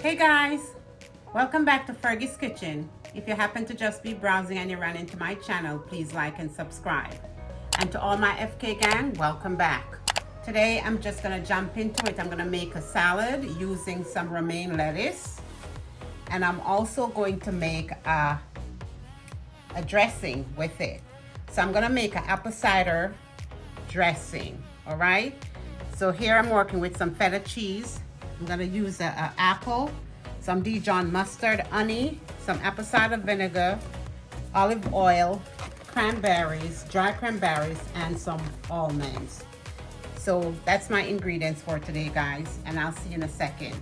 Hey guys, welcome back to Fergie's Kitchen. If you happen to just be browsing and you run into my channel, please like and subscribe. And to all my FK gang, welcome back. Today I'm just gonna jump into it. I'm gonna make a salad using some romaine lettuce. And I'm also going to make a dressing with it. So I'm gonna make an apple cider dressing, all right? So here I'm working with some feta cheese. I'm gonna use an apple, some Dijon mustard, honey, some apple cider vinegar, olive oil, cranberries, dry cranberries, and some almonds. So that's my ingredients for today, guys, and I'll see you in a second.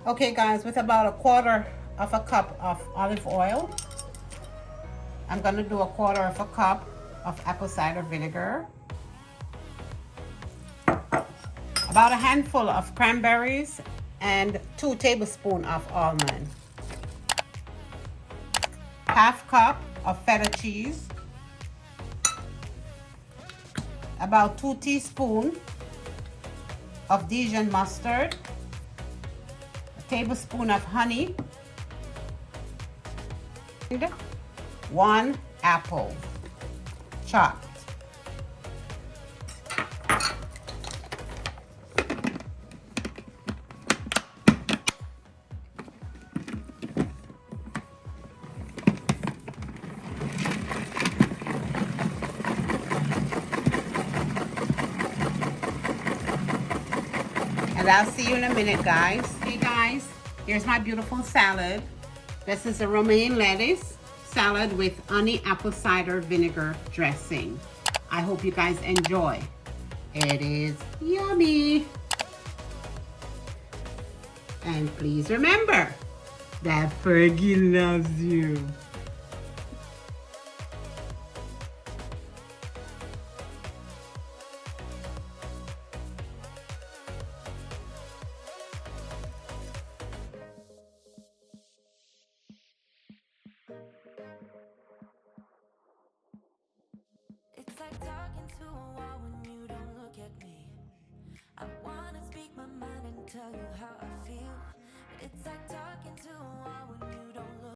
Okay guys, with about a quarter of a cup of olive oil, I'm gonna do a quarter of a cup of apple cider vinegar, about a handful of cranberries, and 2 tablespoons of almond, half cup of feta cheese, about 2 teaspoons of Dijon mustard, tablespoon of honey, and 1 apple chopped. And I'll see you in a minute, guys. Hey guys, here's my beautiful salad. This is a romaine lettuce salad with honey apple cider vinegar dressing. I hope you guys enjoy. It is yummy. And please remember that Fergie loves you. It's like talking to a wall when you don't look at me. I wanna speak my mind and tell you how I feel, but it's like talking to a wall when